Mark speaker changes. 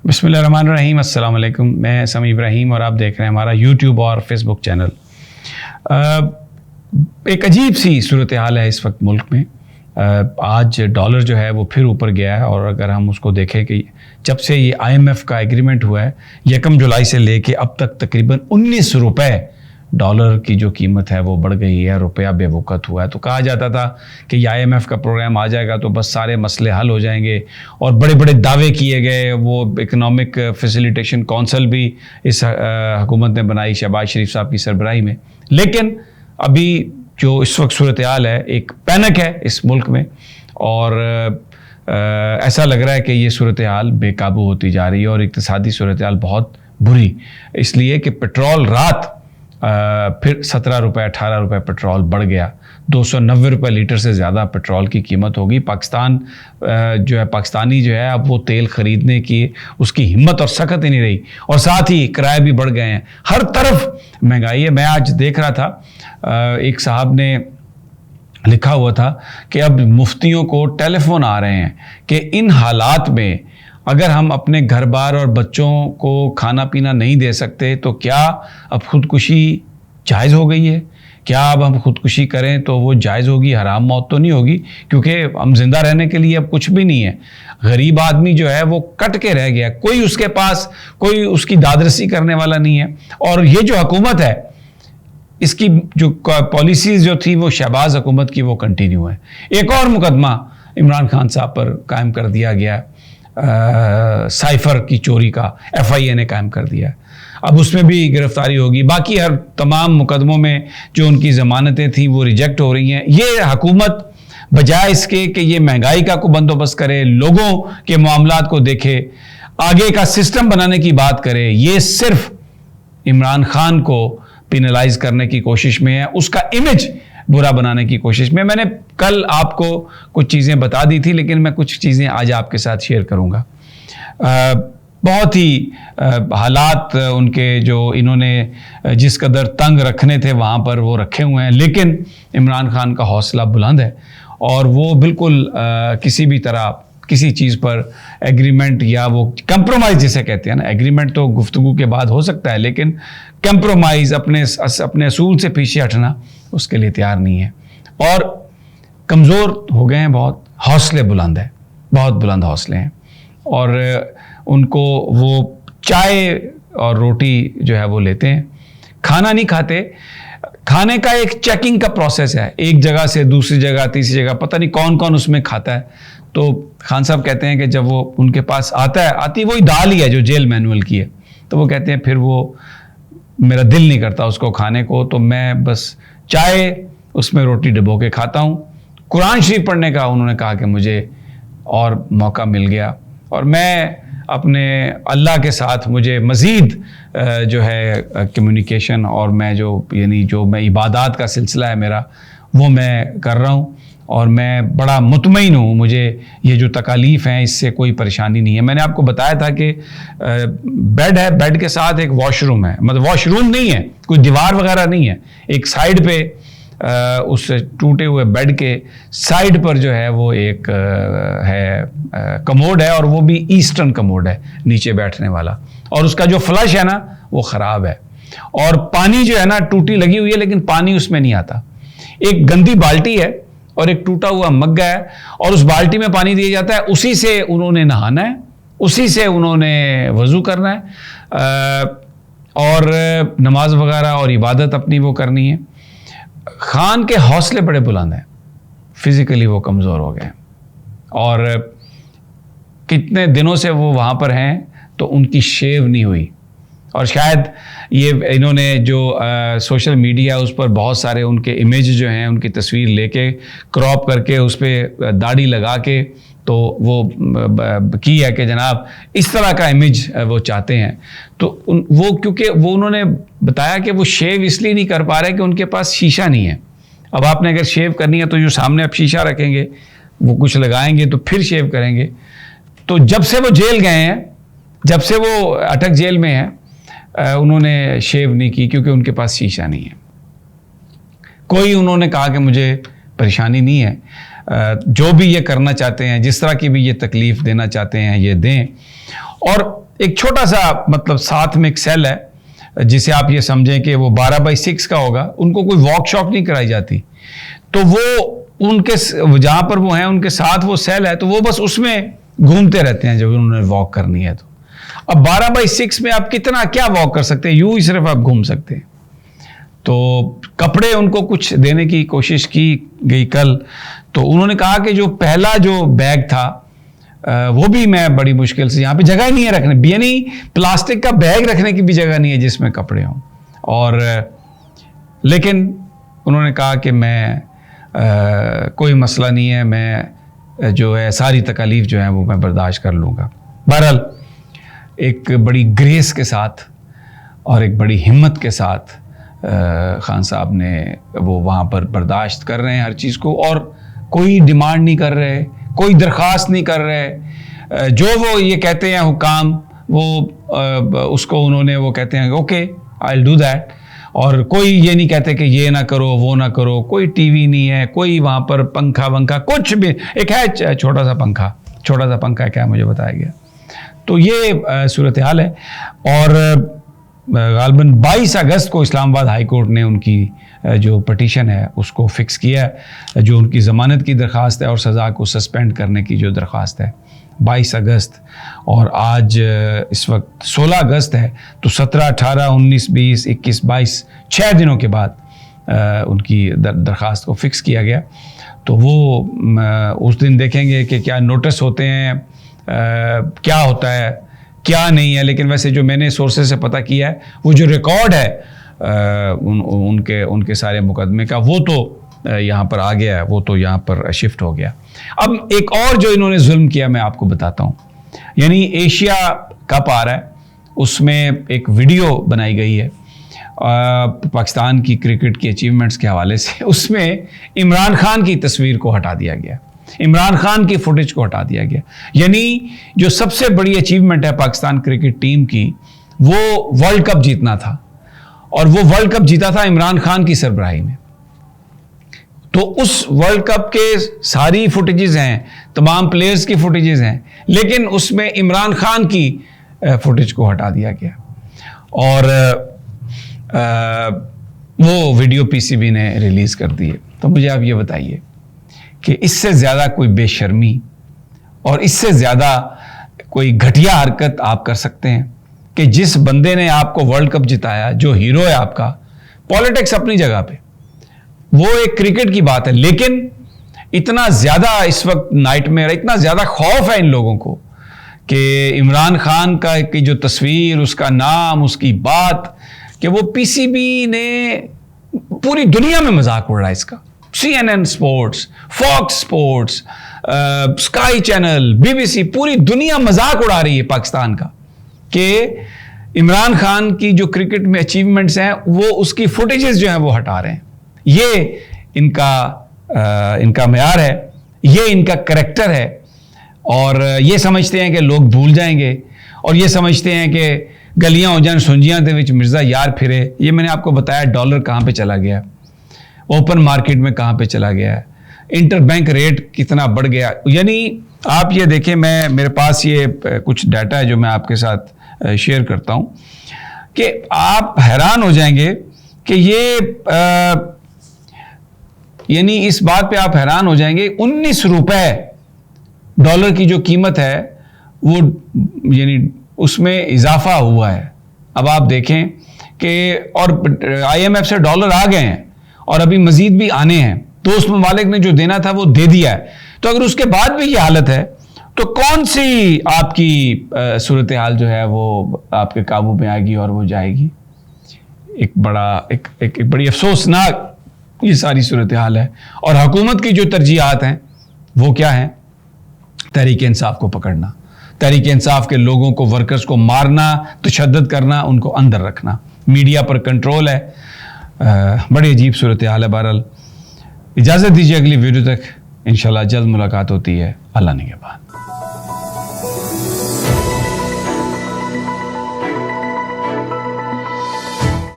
Speaker 1: بسم اللہ الرحمن الرحیم۔ السلام علیکم، میں سمیع ابراہیم اور آپ دیکھ رہے ہیں ہمارا یوٹیوب اور فیس بک چینل۔ ایک عجیب سی صورتحال ہے اس وقت ملک میں۔ آج ڈالر جو ہے وہ پھر اوپر گیا ہے، اور اگر ہم اس کو دیکھیں کہ جب سے یہ IMF کا ایگریمنٹ ہوا ہے 1 جولائی سے لے کے اب تک تقریباً 19 روپے ڈالر کی جو قیمت ہے وہ بڑھ گئی ہے، روپیہ بے وقت ہوا ہے۔ تو کہا جاتا تھا کہ یہ IMF کا پروگرام آ جائے گا تو بس سارے مسئلے حل ہو جائیں گے، اور بڑے بڑے دعوے کیے گئے۔ وہ اکنامک فیسیلیٹیشن کونسل بھی اس حکومت نے بنائی شہباز شریف صاحب کی سربراہی میں، لیکن ابھی جو اس وقت صورتحال ہے ایک پینک ہے اس ملک میں، اور ایسا لگ رہا ہے کہ یہ صورتحال بے قابو ہوتی جا رہی ہے، اور اقتصادی صورتحال بہت بری، اس لیے کہ پٹرول رات پھر 17 روپے 18 روپے پٹرول بڑھ گیا، 290 روپے لیٹر سے زیادہ پٹرول کی قیمت ہوگی۔ پاکستان جو ہے پاکستانی جو ہے اب وہ تیل خریدنے کی اس کی ہمت اور سخت ہی نہیں رہی، اور ساتھ ہی کرائے بھی بڑھ گئے ہیں، ہر طرف مہنگائی ہے۔ میں آج دیکھ رہا تھا ایک صاحب نے لکھا ہوا تھا کہ اب مفتیوں کو ٹیلی فون آ رہے ہیں کہ ان حالات میں اگر ہم اپنے گھر بار اور بچوں کو کھانا پینا نہیں دے سکتے تو کیا اب خودکشی جائز ہو گئی ہے؟ کیا اب ہم خودکشی کریں تو وہ جائز ہوگی، حرام موت تو نہیں ہوگی؟ کیونکہ ہم زندہ رہنے کے لیے اب کچھ بھی نہیں ہے۔ غریب آدمی جو ہے وہ کٹ کے رہ گیا، کوئی اس کے پاس کوئی اس کی دادرسی کرنے والا نہیں ہے۔ اور یہ جو حکومت ہے اس کی جو پالیسیز جو تھی وہ شہباز حکومت کی وہ کنٹینیو ہے۔ ایک اور مقدمہ عمران خان صاحب پر قائم کر دیا گیا، سائفر کی چوری کا FIA نے قائم کر دیا، اب اس میں بھی گرفتاری ہوگی۔ باقی ہر تمام مقدموں میں جو ان کی ضمانتیں تھیں وہ ریجیکٹ ہو رہی ہیں۔ یہ حکومت بجائے اس کے کہ یہ مہنگائی کا کو بندوبست کرے، لوگوں کے معاملات کو دیکھے، آگے کا سسٹم بنانے کی بات کرے، یہ صرف عمران خان کو پینلائز کرنے کی کوشش میں ہے، اس کا امیج برا بنانے کی کوشش میں۔ میں نے کل آپ کو کچھ چیزیں بتا دی تھی، لیکن میں کچھ چیزیں آج آپ کے ساتھ شیئر کروں گا۔ بہت ہی حالات ان کے جو انہوں نے جس قدر تنگ رکھنے تھے وہاں پر وہ رکھے ہوئے ہیں، لیکن عمران خان کا حوصلہ بلند ہے، اور وہ بالکل کسی بھی طرح کسی چیز پر ایگریمنٹ یا وہ کمپرومائز جسے کہتے ہیں نا، ایگریمنٹ تو گفتگو کے بعد ہو سکتا ہے، لیکن کمپرومائز اپنے اصول سے پیچھے ہٹنا اس کے لیے تیار نہیں ہے، اور کمزور ہو گئے ہیں، بہت حوصلے بلند ہے، بہت بلند حوصلے ہیں، اور ان کو وہ چائے اور روٹی جو ہے وہ لیتے ہیں، کھانا نہیں کھاتے۔ کھانے کا ایک چیکنگ کا پروسیس ہے، ایک جگہ سے دوسری جگہ تیسری جگہ، پتہ نہیں کون کون اس میں کھاتا ہے۔ تو خان صاحب کہتے ہیں کہ جب وہ ان کے پاس آتی وہی دال ہی ہے جو جیل مینول کی ہے، تو وہ کہتے ہیں پھر وہ میرا دل نہیں کرتا اس کو کھانے کو، تو میں بس چائے اس میں روٹی ڈبو کے کھاتا ہوں۔ قرآن شریف پڑھنے کا انہوں نے کہا کہ مجھے اور موقع مل گیا، اور میں اپنے اللہ کے ساتھ مجھے مزید جو ہے کمیونیکیشن، اور میں جو میں عبادات کا سلسلہ ہے میرا وہ میں کر رہا ہوں، اور میں بڑا مطمئن ہوں، مجھے یہ جو تکالیف ہیں اس سے کوئی پریشانی نہیں ہے۔ میں نے آپ کو بتایا تھا کہ بیڈ ہے، بیڈ کے ساتھ ایک واش روم ہے، مطلب واش روم نہیں ہے، کوئی دیوار وغیرہ نہیں ہے، ایک سائیڈ پہ اس ٹوٹے ہوئے بیڈ کے سائیڈ پر جو ہے وہ ایک ہے کموڈ ہے، اور وہ بھی ایسٹرن کموڈ ہے نیچے بیٹھنے والا، اور اس کا جو فلش ہے نا وہ خراب ہے، اور پانی جو ہے نا ٹوٹی لگی ہوئی ہے لیکن پانی اس میں نہیں آتا۔ ایک گندی بالٹی ہے اور ایک ٹوٹا ہوا مگا ہے، اور اس بالٹی میں پانی دیا جاتا ہے، اسی سے انہوں نے نہانا ہے، اسی سے انہوں نے وضو کرنا ہے، اور نماز وغیرہ اور عبادت اپنی وہ کرنی ہے۔ خان کے حوصلے بڑے بلند ہیں، فزیکلی وہ کمزور ہو گئے ہیں، اور کتنے دنوں سے وہ وہاں پر ہیں تو ان کی شیو نہیں ہوئی، اور شاید یہ انہوں نے جو سوشل میڈیا اس پر بہت سارے ان کے امیج جو ہیں ان کی تصویر لے کے کراپ کر کے اس پہ داڑھی لگا کے تو وہ کی ہے کہ جناب اس طرح کا امیج وہ چاہتے ہیں، تو وہ کیونکہ وہ انہوں نے بتایا کہ وہ شیو اس لیے نہیں کر پا رہے کہ ان کے پاس شیشہ نہیں ہے۔ اب آپ نے اگر شیو کرنی ہے تو جو سامنے آپ شیشہ رکھیں گے وہ کچھ لگائیں گے تو پھر شیو کریں گے، تو جب سے وہ جیل گئے ہیں، جب سے وہ اٹک جیل میں ہیں، انہوں نے شیو نہیں کی کیونکہ ان کے پاس شیشہ نہیں ہے۔ کوئی انہوں نے کہا کہ مجھے پریشانی نہیں ہے، جو بھی یہ کرنا چاہتے ہیں، جس طرح کی بھی یہ تکلیف دینا چاہتے ہیں یہ دیں. اور ایک چھوٹا سا مطلب ساتھ میں ایک سیل ہے جسے آپ یہ سمجھیں کہ وہ 12/6 کا ہوگا. ان کو کوئی واک شاک نہیں کرائی جاتی، تو وہ ان کے جہاں پر وہ ہیں ان کے ساتھ وہ سیل ہے، تو وہ بس اس میں گھومتے رہتے ہیں جب انہوں نے واک کرنی ہے. تو اب 12/6 میں آپ کتنا کیا واک کر سکتے ہیں؟ یوں ہی صرف آپ گھوم سکتے ہیں. تو کپڑے ان کو کچھ دینے کی کوشش کی گئی کل، تو انہوں نے کہا کہ جو پہلا جو بیگ تھا وہ بھی میں بڑی مشکل سے، یہاں پہ جگہ نہیں ہے رکھنے، یعنی پلاسٹک کا بیگ رکھنے کی بھی جگہ نہیں ہے جس میں کپڑے ہوں. اور لیکن انہوں نے کہا کہ میں کوئی مسئلہ نہیں ہے، میں جو ہے ساری تکالیف جو ہیں وہ میں برداشت کر لوں گا. بہرحال ایک بڑی گریس کے ساتھ اور ایک بڑی ہمت کے ساتھ خان صاحب نے وہ وہاں پر برداشت کر رہے ہیں ہر چیز کو، اور کوئی ڈیمانڈ نہیں کر رہے، کوئی درخواست نہیں کر رہے. جو وہ یہ کہتے ہیں حکام، وہ اس کو انہوں نے وہ کہتے ہیں okay I will do that. اور کوئی یہ نہیں کہتے کہ یہ نہ کرو وہ نہ کرو. کوئی ٹی وی نہیں ہے، کوئی وہاں پر پنکھا ونکھا کچھ بھی. ایک ہے چھوٹا سا پنکھا ہے، کیا مجھے بتایا گیا. تو یہ صورتحال ہے. اور غالباً 22 اگست کو اسلام آباد ہائی کورٹ نے ان کی جو پٹیشن ہے اس کو فکس کیا ہے، جو ان کی ضمانت کی درخواست ہے اور سزا کو سسپینڈ کرنے کی جو درخواست ہے 22 اگست. اور آج اس وقت 16 اگست ہے، تو 17 18 19 20 21 22 6 دنوں کے بعد ان کی درخواست کو فکس کیا گیا. تو وہ اس دن دیکھیں گے کہ کیا نوٹس ہوتے ہیں، کیا ہوتا ہے کیا نہیں ہے. لیکن ویسے جو میں نے سورسز سے پتہ کیا ہے، وہ جو ریکارڈ ہے ان کے سارے مقدمے کا، وہ تو یہاں پر آ گیا ہے، وہ تو یہاں پر شفٹ ہو گیا. اب ایک اور جو انہوں نے ظلم کیا میں آپ کو بتاتا ہوں. یعنی ایشیا کپ آ رہا ہے، اس میں ایک ویڈیو بنائی گئی ہے پاکستان کی کرکٹ کی اچیومنٹس کے حوالے سے. اس میں عمران خان کی تصویر کو ہٹا دیا گیا، عمران خان کی فوٹیج کو ہٹا دیا گیا. یعنی جو سب سے بڑی اچیومنٹ ہے پاکستان کرکٹ ٹیم کی، وہ ورلڈ کپ جیتنا تھا، اور وہ ورلڈ کپ جیتا تھا عمران خان کی سربراہی میں. تو اس ورلڈ کپ کے ساری فوٹیجز ہیں، تمام پلیئرز کی فوٹیجز ہیں، لیکن اس میں عمران خان کی فوٹیج کو ہٹا دیا گیا. اور وہ ویڈیو پی سی بی نے ریلیز کر دی ہے. تو مجھے آپ یہ بتائیے کہ اس سے زیادہ کوئی بے شرمی اور اس سے زیادہ کوئی گھٹیا حرکت آپ کر سکتے ہیں کہ جس بندے نے آپ کو ورلڈ کپ جتایا، جو ہیرو ہے آپ کا، پولیٹکس اپنی جگہ پہ، وہ ایک کرکٹ کی بات ہے، لیکن اتنا زیادہ اس وقت نائٹ میئر، اتنا زیادہ خوف ہے ان لوگوں کو کہ عمران خان کی جو تصویر، اس کا نام، اس کی بات، کہ وہ پی سی بی نے پوری دنیا میں مذاق اڑ رہا ہے اس کا. CNN sports, Fox sports, sky channel, BBC، پوری دنیا مذاق اڑا رہی ہے پاکستان کا کہ عمران خان کی جو کرکٹ میں اچیومنٹس ہیں وہ اس کی فوٹیجز جو ہیں وہ ہٹا رہے ہیں. یہ ان کا معیار ہے، یہ ان کا کریکٹر ہے. اور یہ سمجھتے ہیں کہ لوگ بھول جائیں گے، اور یہ سمجھتے ہیں کہ گلیاں ہو جان سنجیاں دے وچ مرزا یار پھرے. یہ میں نے آپ کو بتایا ڈالر کہاں پہ چلا گیا، اوپن مارکیٹ میں کہاں پہ چلا گیا ہے، انٹر بینک ریٹ کتنا بڑھ گیا. یعنی آپ یہ دیکھیں، میرے پاس یہ کچھ ڈیٹا ہے جو میں آپ کے ساتھ شیئر کرتا ہوں کہ آپ حیران ہو جائیں گے کہ یہ یعنی اس بات پہ آپ حیران ہو جائیں گے 19 روپے ڈالر کی جو قیمت ہے وہ یعنی اس میں اضافہ ہوا ہے. اب آپ دیکھیں کہ اور IMF سے ڈالر آ گئے ہیں اور ابھی مزید بھی آنے ہیں. دوست ممالک نے جو دینا تھا وہ دے دیا ہے. تو اگر اس کے بعد بھی یہ حالت ہے تو کون سی آپ کی صورتحال جو ہے وہ آپ کے قابو میں آئے گی اور وہ جائے گی. ایک بڑی افسوسناک یہ ساری صورتحال ہے. اور حکومت کی جو ترجیحات ہیں وہ کیا ہیں؟ تحریک انصاف کو پکڑنا، تحریک انصاف کے لوگوں کو، ورکرز کو مارنا، تشدد کرنا، ان کو اندر رکھنا، میڈیا پر کنٹرول ہے. بڑی عجیب صورتحال ہے. بہرحال اجازت دیجیے اگلی ویڈیو تک انشاءاللہ جلد ملاقات ہوتی ہے. اللہ نگہبان.